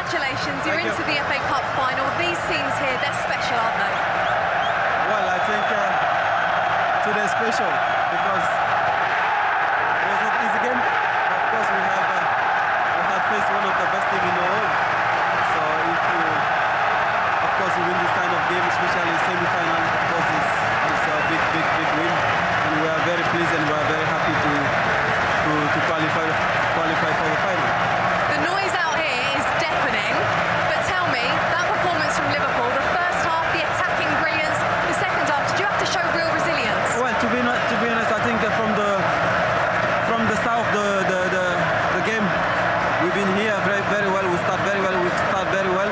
congratulations. You're into the FA Cup final. These scenes here, they're special, aren't they? Well, I think today's special because it was not easy game. Of course, we had faced one of the best teams in the world. So if you, of course, you win this kind of game, especially semi-final, of course, it's a big win. And we are very pleased and we are very happy to qualify for the final. The noise out here is deafening, but tell me, that performance from Liverpool, the first half, the attacking brilliance, the second half, did you have to show real resilience? Well, to be honest, I think from the start of the game, we've been here very well. We start very well.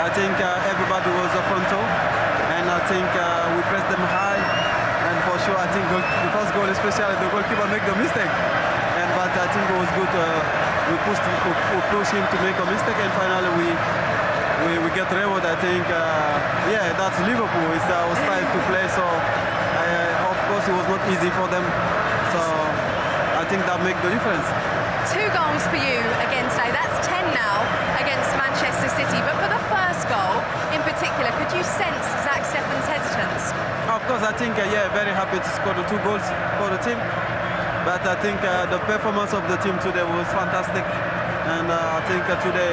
I think everybody was frontal, and I think we pressed them high. And for sure, I think the first goal, especially the goalkeeper, make the mistake. But I think it was good. We pushed him to make a mistake, and finally we get reward. I think, yeah, that's Liverpool. It's our style to play. So, of course, it was not easy for them. So, I think that makes the difference. 2 goals for you again today. That's 10 now against Manchester City. But for the first goal, in particular, could you sense Zach Steffen's hesitance? Of course, I think, yeah, very happy to score the 2 goals for the team. But I think the performance of the team today was fantastic. And I think today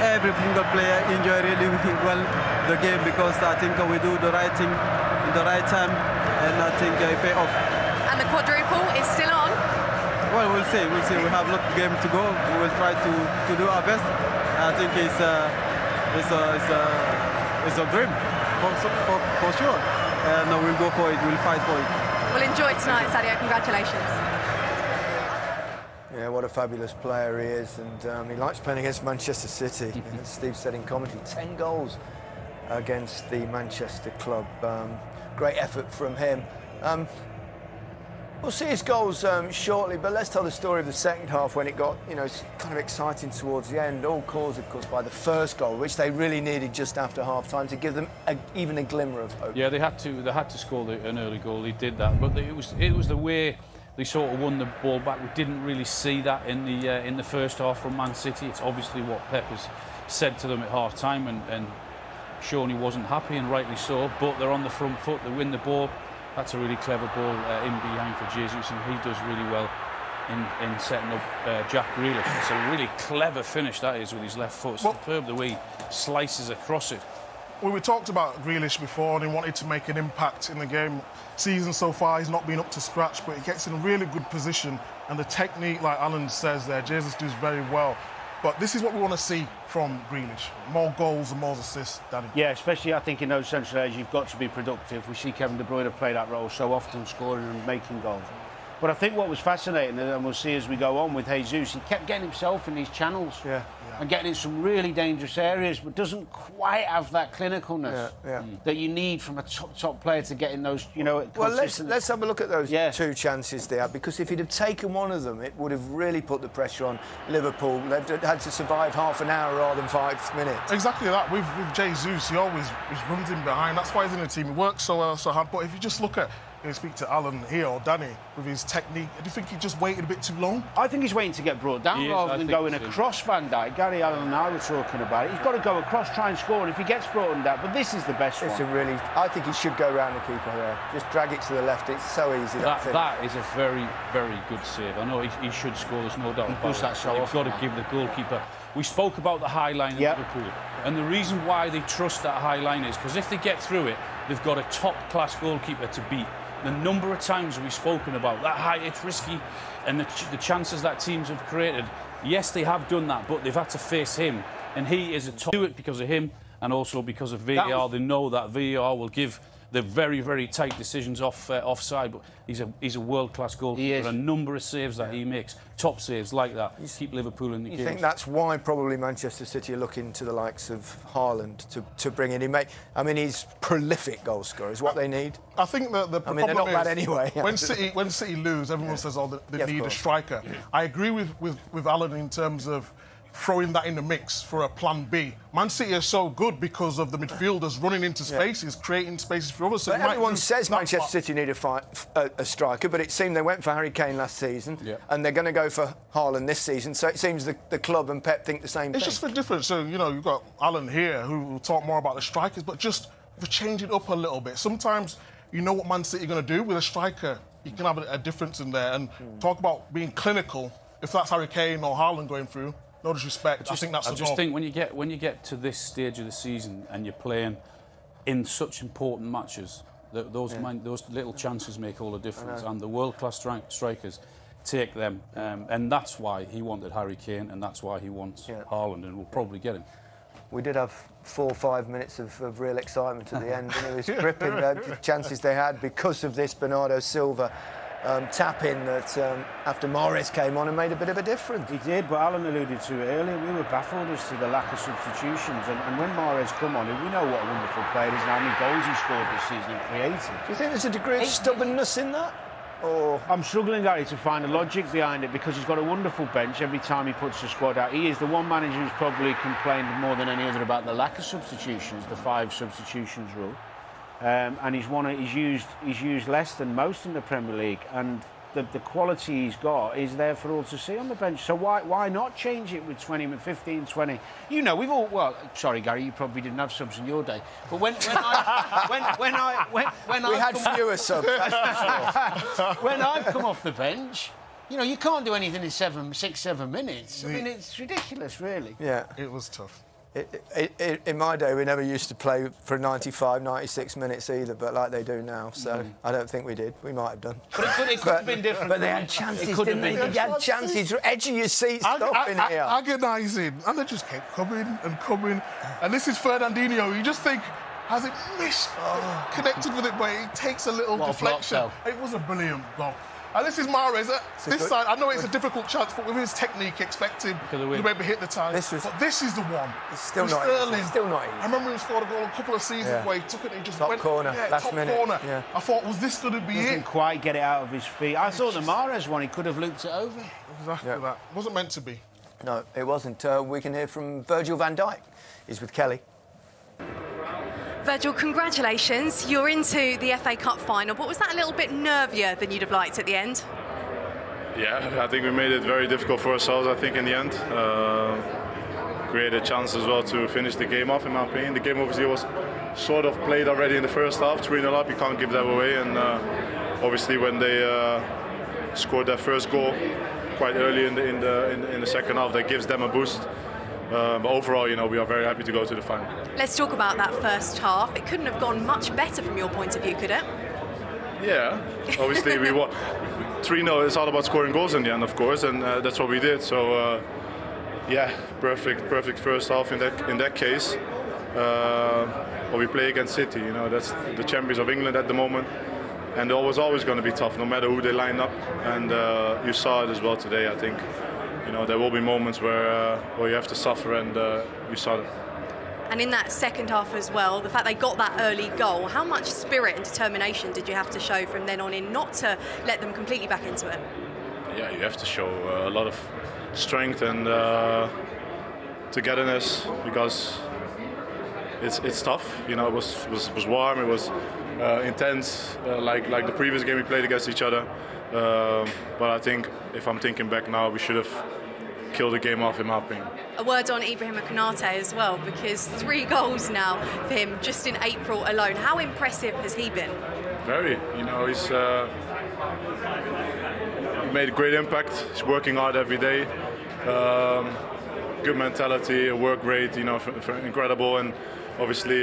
every single player enjoyed really well the game because I think we do the right thing in the right time. And I think it pay off. And the quadruple is still on? Well, we'll see. We have a lot of game to go. We will try to do our best. I think it's a dream for sure. And we'll go for it. We'll fight for it. Well, enjoy tonight, Sadio. Congratulations. Yeah, what a fabulous player he is, and he likes playing against Manchester City. As Steve said in commentary, 10 goals against the Manchester club. Great effort from him. We'll see his goals shortly, but let's tell the story of the second half when it got, kind of exciting towards the end. All caused, of course, by the first goal, which they really needed just after half-time to give them even a glimmer of hope. Yeah, they had to score an early goal. They did that, but it was the way they sort of won the ball back. We didn't really see that in the first half from Man City. It's obviously what Pep has said to them at half-time, and Shawnee wasn't happy, and rightly so. But they're on the front foot. They win the ball. That's a really clever ball in behind for Jesus, and he does really well in setting up Jack Grealish. It's a really clever finish, that is, with his left foot. Superb the way he slices across it. Well, we talked about Grealish before, and he wanted to make an impact in the game. Season so far, he's not been up to scratch, but he gets in a really good position, and the technique, like Alan says there, Jesus does very well. But this is what we want to see from Grealish. More goals and more assists, Danny. Yeah, especially I think in those central areas, you've got to be productive. We see Kevin De Bruyne play that role so often, scoring and making goals. But I think what was fascinating, and we'll see as we go on with Jesus, he kept getting himself in these channels and getting in some really dangerous areas, but doesn't quite have that clinicalness that you need from a top player to get in those, Well, let's have a look at those 2 chances there, because if he'd have taken one of them, it would have really put the pressure on Liverpool. They've had to survive half an hour rather than 5 minutes. Exactly that. With Jesus, he always runs in behind. That's why he's in the team. He works so well, so hard. But if you just look at, speak to Alan here or Danny with his technique, do you think he just waited a bit too long? I think he's waiting to get brought down rather than going across Van Dijk. Gary Allen and I were talking about it. He's got to go across, try and score, and if he gets brought down, but this is the best one. I think he should go round the keeper there. Just drag it to the left. It's so easy. That is a very, very good save. I know he should score, there's no doubt about it. You've got to give the goalkeeper... We spoke about the high line in Liverpool, and the reason why they trust that high line is because if they get through it, they've got a top-class goalkeeper to beat. The number of times we've spoken about that high, it's risky, and the chances that teams have created, yes, they have done that, but they've had to face him, and he is a top. Do it because of him, and also because of VAR. They know that VAR will give the very, very tight decisions offside, but he's a world-class goalkeeper. A number of saves that he makes, top saves like that, keep Liverpool in the game. You think that's why probably Manchester City are looking to the likes of Haaland to bring in? He's prolific goal scorer. Is what they need. I think the problem they're not bad anyway. When City lose, everyone says, "Oh, they need a striker." I agree with Alan in terms of throwing that in the mix for a plan B. Man City are so good because of the midfielders running into spaces, creating spaces for others. So everyone says Manchester City need a striker, but it seemed they went for Harry Kane last season, and they're going to go for Haaland this season. So it seems the club and Pep think the same thing. It's just the difference. So, you know, you've got Alan here who will talk more about the strikers, but just to change it up a little bit. Sometimes you know what Man City are going to do with a striker. You can have a difference in there and talk about being clinical. If that's Harry Kane or Haaland going through, no disrespect, I think that's I just think when you get to this stage of the season and you're playing in such important matches, those little chances make all the difference. And the world-class strikers take them, and that's why he wanted Harry Kane, and that's why he wants Haaland, and we'll probably get him. We did have 4 or 5 minutes of real excitement at the end, and it was gripping the chances they had because of this Bernardo Silva tap-in that after Mahrez came on and made a bit of a difference. He did, but Alan alluded to it earlier. We were baffled as to the lack of substitutions, and when Mahrez come on, we know what a wonderful player he is and how many goals he scored this season and created. Do you think there's a degree of stubbornness in that? Or I'm struggling, Gary, to find the logic behind it because he's got a wonderful bench every time he puts the squad out. He is the one manager who's probably complained more than any other about the lack of substitutions, the 5 substitutions rule. And he's used less than most in the Premier League, and the quality he's got is there for all to see on the bench. So why not change it with 15, 20? You know, we've all. Well, sorry, Gary, you probably didn't have subs in your day, but when we had fewer subs. When I've come off the bench, you know, you can't do anything in 6, 7 minutes. I mean, it's ridiculous, really. Yeah, it was tough. In my day, we never used to play for 95, 96 minutes either, but like they do now. So I don't think we did. We might have done. But it could have been different. But they had chances, didn't they? They had chances. Edge of your seat stuff in here. Agonising. And they just kept coming and coming. And this is Fernandinho. You just think, has it missed? Connected with it, but it takes a little deflection. It was a brilliant goal. And this is Mahrez. This side, I know it's a difficult chance, but with his technique, expect him to maybe hit the time. But this is the one. It's still not Sterling. Still not easy. I remember he scored a goal a couple of seasons where he took it and he just top went... corner, last top minute. corner. Yeah. I thought, was this going to be Didn't quite get it out of his feet. I thought the Mahrez one, he could have looped it over. Exactly that. It wasn't meant to be. No, it wasn't. We can hear from Virgil van Dijk. He's with Kelly. Virgil, congratulations. You're into the FA Cup final, but was that a little bit nervier than you'd have liked at the end? Yeah, I think we made it very difficult for ourselves, I think, in the end. Created a chance as well to finish the game off, in my opinion. The game obviously was sort of played already in the first half, 3-0 up, you can't give that away. And obviously when they scored their first goal quite early in the second half, that gives them a boost. But overall, you know, we are very happy to go to the final. Let's talk about that first half. It couldn't have gone much better from your point of view, could it? Yeah, obviously we won 3-0. It's all about scoring goals in the end, of course, and that's what we did. So yeah, perfect first half in that case. But we play against City, you know, that's the champions of England at the moment, and it was always going to be tough, no matter who they line up. And you saw it as well today. I think, you know, there will be moments where you have to suffer, and you saw that. And in that second half as well, the fact they got that early goal, how much spirit and determination did you have to show from then on in not to let them completely back into it? Yeah, you have to show a lot of strength and togetherness, because it's tough. You know, it was warm, it was intense, like the previous game we played against each other. But I think, if I'm thinking back now, we should have killed the game off, in my opinion. A word on Ibrahim Konate as well, because 3 goals now for him just in April alone. How impressive has he been? Very. You know, he's made a great impact. He's working hard every day. Good mentality, work rate, you know, incredible. And obviously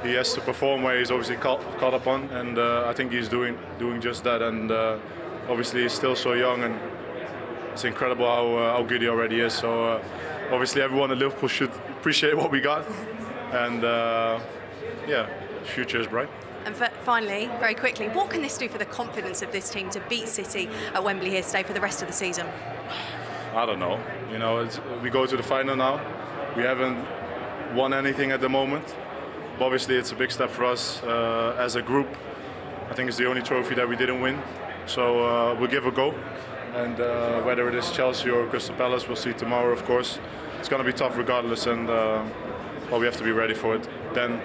he has to perform where he's obviously caught upon, and I think he's doing just that. And obviously he's still so young, and it's incredible how good he already is. So obviously everyone at Liverpool should appreciate what we got, and yeah, the future is bright. And finally, very quickly, what can this do for the confidence of this team to beat City at Wembley here today for the rest of the season? I don't know. You know, we go to the final now. We haven't won anything at the moment. But obviously, it's a big step for us as a group. I think it's the only trophy that we didn't win. So we'll give a go. And whether it is Chelsea or Crystal Palace, we'll see tomorrow, of course. It's going to be tough regardless, and well, we have to be ready for it. Then,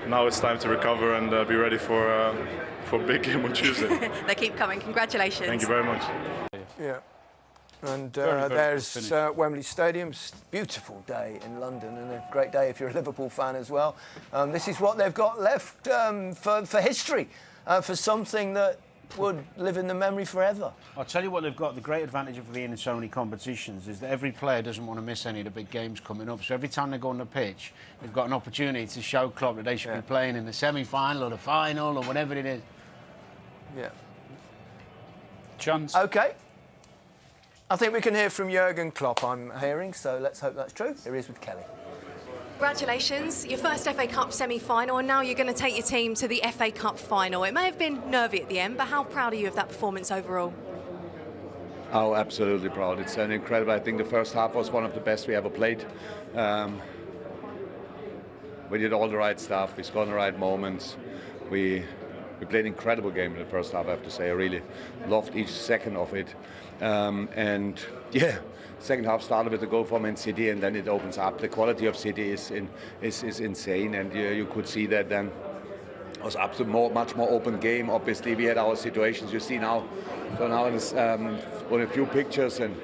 now it's time to recover and be ready for a big game on Tuesday. They keep coming. Congratulations. Thank you very much. Yeah. And very there's Wembley Stadium. Beautiful day in London, and a great day if you're a Liverpool fan as well. This is what they've got left for history, for something that would live in the memory forever. I'll tell you what they've got. The great advantage of being in so many competitions is that every player doesn't want to miss any of the big games coming up. So every time they go on the pitch, they've got an opportunity to show Klopp that they should be playing in the semi-final or the final or whatever it is. Yeah. Chance. OK. I think we can hear from Jurgen Klopp, I'm hearing, so let's hope that's true. Here he is with Kelly. Congratulations, your first FA Cup semi-final, and now you're going to take your team to the FA Cup final. It may have been nervy at the end, but how proud are you of that performance overall? Oh, absolutely proud. It's an incredible. I think the first half was one of the best we ever played. We did all the right stuff. We scored in the right moments. We played an incredible game in the first half, I have to say. I really loved each second of it. And yeah, second half started with a goal from Man City, and then it opens up. The quality of City is insane, and you could see that then. It was up to much more open game. Obviously, we had our situations. You see now, so now on a few pictures, and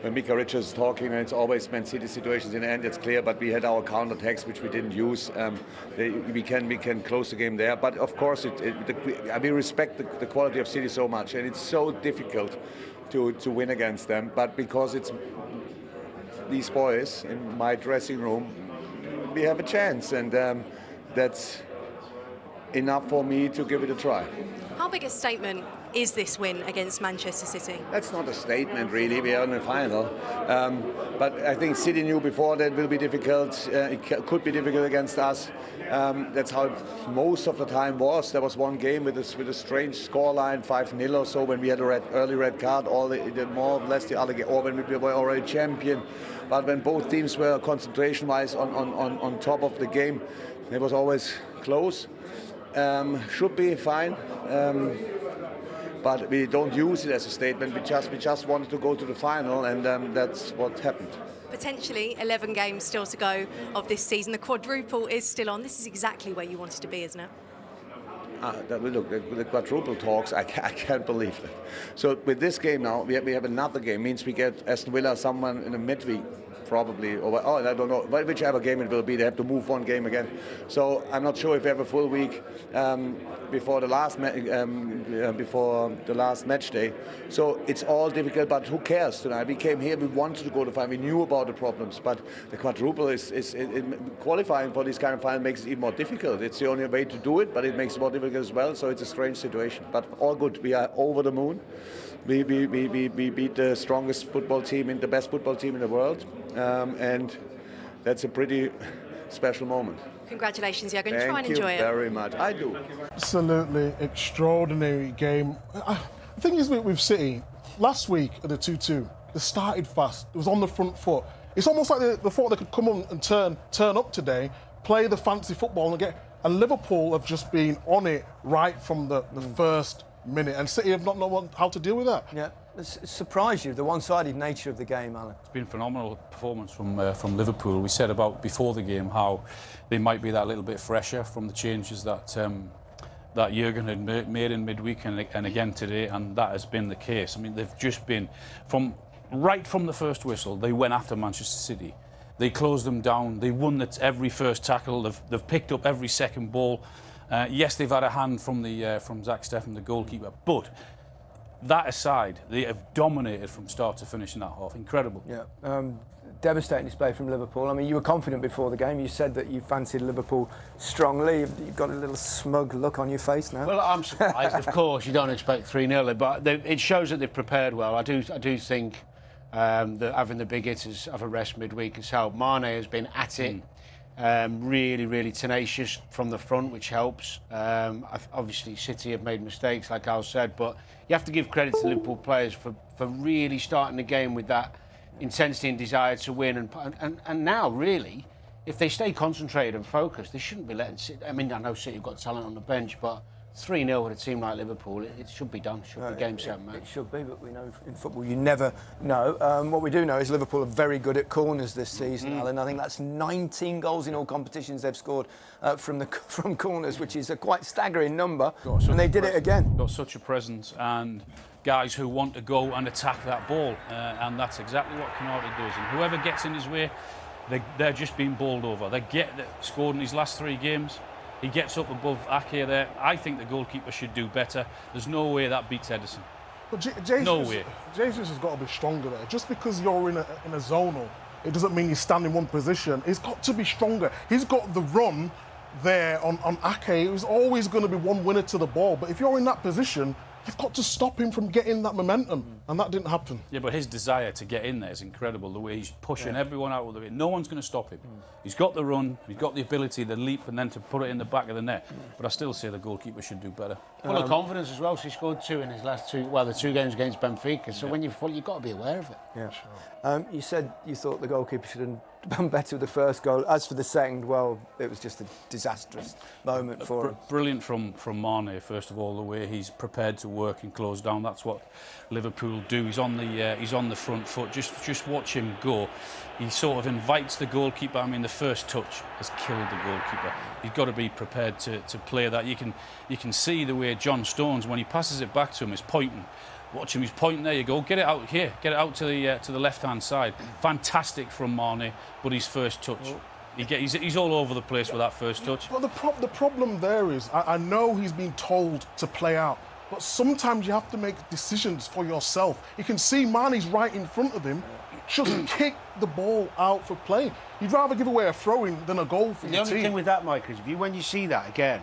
when Mika Richards is talking, and it's always Man City situations in the end. It's clear, but we had our counter attacks which we didn't use. We can close the game there, but of course, we respect the quality of City so much, and it's so difficult to win against them. But because it's these boys in my dressing room, we have a chance, and that's enough for me to give it a try. How big a statement is this win against Manchester City? That's not a statement, really. We are in the final. But I think City knew before that it will be difficult. It could be difficult against us. That's how it most of the time was. There was one game with a strange scoreline, 5-0 or so, when we had an early red card, more or less the other game, or when we were already champion. But when both teams were concentration-wise on top of the game, it was always close. Should be fine. But we don't use it as a statement. We just wanted to go to the final, and that's what happened. Potentially 11 games still to go of this season. The quadruple is still on. This is exactly where you wanted to be, isn't it? Look, the quadruple talks, I can't believe that. So with this game now, we have another game. Means we get Aston Villa someone in the midweek, probably, or I don't know, whichever game it will be. They have to move one game again. So I'm not sure if we have a full week before the last match day. So it's all difficult, but who cares tonight? We came here, we wanted to go to final. We knew about the problems, but the quadruple is qualifying for this kind of final makes it even more difficult. It's the only way to do it, but it makes it more difficult as well. So it's a strange situation, but all good. We are over the moon. We beat the strongest football team, the best football team in the world, and that's a pretty special moment. Congratulations, Jurgen. Try and enjoy it. Thank you very much. I do. Absolutely extraordinary game. The thing is with City, last week at the 2-2, they started fast. It was on the front foot. It's almost like they thought they could come on and turn up today, play the fancy football and get. And Liverpool have just been on it right from the first minute, and City have not known how to deal with that. Yeah, it surprised you, the one-sided nature of the game, Alan. It's been a phenomenal performance from Liverpool. We said about before the game how they might be that little bit fresher from the changes that Jurgen had made in midweek and again today, and that has been the case. I mean, they've just been right from the first whistle. They went after Manchester City. They closed them down. They won every first tackle. They've picked up every second ball. Yes, they've had a hand from Zach Steffen, the goalkeeper, but that aside, they have dominated from start to finish in that half. Incredible. Yeah, devastating display from Liverpool. I mean, you were confident before the game. You said that you fancied Liverpool strongly. You've got a little smug look on your face now. Well, I'm surprised. Of course, you don't expect 3-0, but it shows that they've prepared well. I do think that having the big hitters have a rest midweek has helped. Mane has been at it. Really, really tenacious from the front, which helps. Obviously, City have made mistakes, like Al said, but you have to give credit to Liverpool players for really starting the game with that intensity and desire to win. And now, really, if they stay concentrated and focused, they shouldn't be letting City. I mean, I know City have got talent on the bench, but 3-0 with a team like Liverpool, it should be done. Should be game set, match. It should be, but we know in football you never know. What we do know is Liverpool are very good at corners this season, Alan. I think that's 19 goals in all competitions they've scored from corners, which is a quite staggering number. And they did it again. Got such a presence and guys who want to go and attack that ball, and that's exactly what Canati does. And whoever gets in his way, they're just being bowled over. They scored in his last 3 games. He gets up above Ake there. I think the goalkeeper should do better. There's no way that beats Edison. But Jesus, no way. Jesus has got to be stronger there. Just because you're in a zonal, it doesn't mean you stand in one position. He's got to be stronger. He's got the run there on Ake. It was always going to be one winner to the ball. But if you're in that position, you've got to stop him from getting that momentum, and that didn't happen. Yeah, but his desire to get in there is incredible, the way he's pushing everyone out of the way. No one's going to stop him. He's got the run, he's got the ability to leap and then to put it in the back of the net. But I still say the goalkeeper should do better. Full of confidence as well. So he scored 2 in his last 2, the 2 games against Benfica. So when you're full, you've got to be aware of it. Yeah. Sure. You said you thought the goalkeeper should have done better with the first goal. As for the second, well, it was just a disastrous moment for him. Brilliant from Mane, first of all, the way he's prepared to work and close down. That's what Liverpool do. He's on the front foot. Just watch him go. He sort of invites the goalkeeper. I mean, the first touch has killed the goalkeeper. You've got to be prepared to play that. You can see the way John Stones, when he passes it back to him, is pointing. Watch him, he's pointing, there you go, get it out here, get it out to the left-hand side. Fantastic from Mane, but his first touch. He's all over the place with that first touch. But the problem there is, I know he's been told to play out, but sometimes you have to make decisions for yourself. You can see Mane's right in front of him, just kick the ball out for play. You'd rather give away a throw-in than a goal for your team. The only thing with that, Mike, is when you see that again,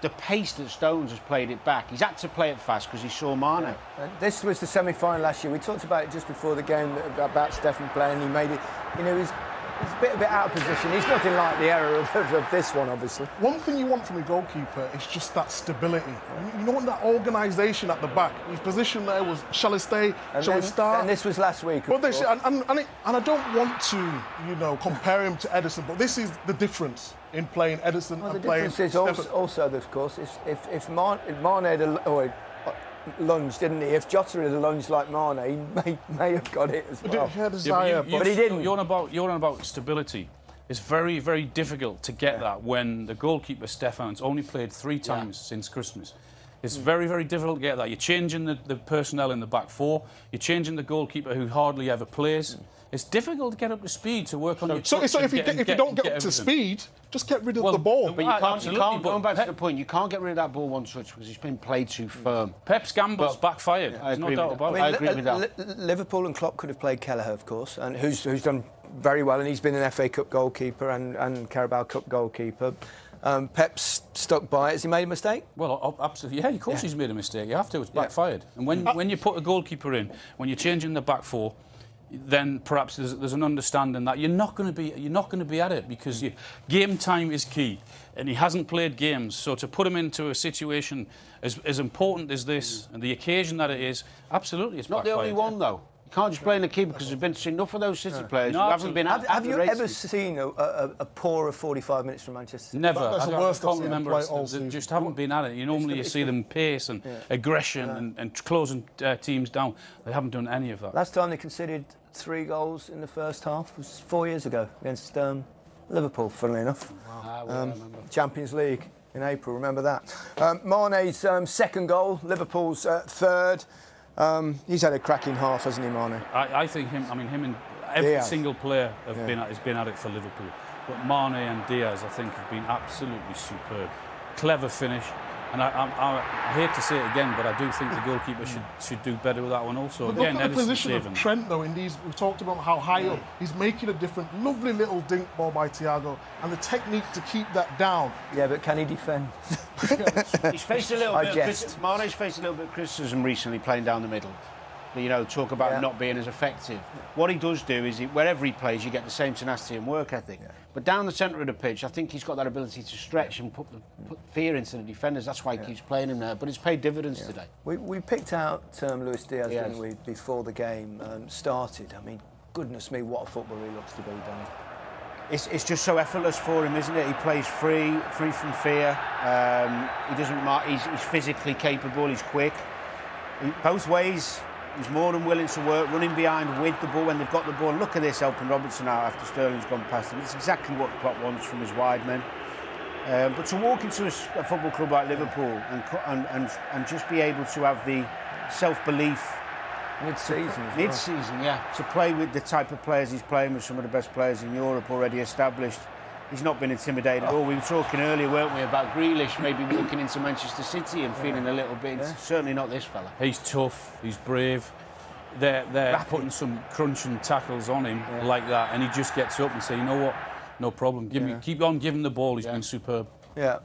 the pace that Stones has played it back, he's had to play it fast because he saw Mane. Yeah. This was the semi-final last year. We talked about it just before the game about Stefan playing. He made it. You know, he's a bit out of position. He's nothing like the error of this one, obviously. One thing you want from a goalkeeper is just that stability. You want that organisation at the back. His position there was, shall I stay? Shall we start? And this was last week. And I don't want to, compare him to Edison, but this is the difference in playing Edison and playing. The difference is also, of course, if Mane had lunged, didn't he? If Jota had lunged like Mane, he may have got it as well. But he didn't. You're on about stability. It's very, very difficult to get that when the goalkeeper Stefan's only played 3 times since Christmas. It's very, very difficult to get that. You're changing the personnel in the back 4. You're changing the goalkeeper who hardly ever plays. It's difficult to get up to speed to work on your touch. So if you don't get up to speed, just get rid of the ball. But you can't going back to the point, you can't get rid of that ball one touch because it's been played too firm. Pep's gamble's backfired. There's no doubt about it. I agree with that. Liverpool and Klopp could have played Kelleher, of course, and who's done very well, and he's been an FA Cup goalkeeper and Carabao Cup goalkeeper. Pep's stuck by it. Has he made a mistake? Well, absolutely. Yeah, of course he's made a mistake. You have to. It's backfired. And when you put a goalkeeper in, when you're changing the back 4, then perhaps there's an understanding that you're not going to be at it because game time is key, and he hasn't played games. So to put him into a situation as important as this and the occasion that it is, absolutely, it's not backfired. The only one though. You can't just blame the keeper because there's been enough of those City players who haven't been. Have you ever seen a poorer 45 minutes from Manchester City? Never. That's the worst I can't remember. They just haven't been at it. You see them pace and aggression and closing teams down. They haven't done any of that. Last time they conceded 3 goals in the first half was 4 years ago against Liverpool, funnily enough. Wow. Champions League in April, remember that. Mane's second goal, Liverpool's third. He's had a cracking half, hasn't he, Mane? I think him and every single player has been at it for Liverpool. But Mane and Diaz, I think, have been absolutely superb. Clever finish. And I hate to say it again, but I do think the goalkeeper should do better with that one also. But again, look at the position saving. of Trent, though, in these. We've talked about how high up. He's making a difference. Lovely little dink ball by Thiago. And the technique to keep that down. Yeah, but can he defend? He's faced a little Mane's faced a little bit of criticism recently playing down the middle. Talk about not being as effective. What he does do is, wherever he plays, you get the same tenacity and work ethic. Yeah. But down the centre of the pitch, I think he's got that ability to stretch and put fear into the defenders. That's why he keeps playing him there. But it's paid dividends today. We picked out Luis Diaz, didn't we, before the game started. I mean, goodness me, what a footballer he looks to be, Danny. it's just so effortless for him, isn't it? He plays free from fear. He doesn't mind. He's physically capable. He's quick. Both ways. He's more than willing to work, running behind with the ball when they've got the ball. Look at this, helping Robertson out after Sterling's gone past him. It's exactly what Klopp wants from his wide men. But to walk into a football club like Liverpool and just be able to have the self-belief mid-season, yeah, to play with the type of players he's playing with, some of the best players in Europe already established. He's not been intimidated at all. We were talking earlier, weren't we, about Grealish maybe walking into Manchester City and feeling a little bit. Certainly not this fella. He's tough. He's brave. They're putting some crunching tackles on him like that, and he just gets up and says, "You know what? No problem. Keep on giving the ball. He's been superb." Yeah.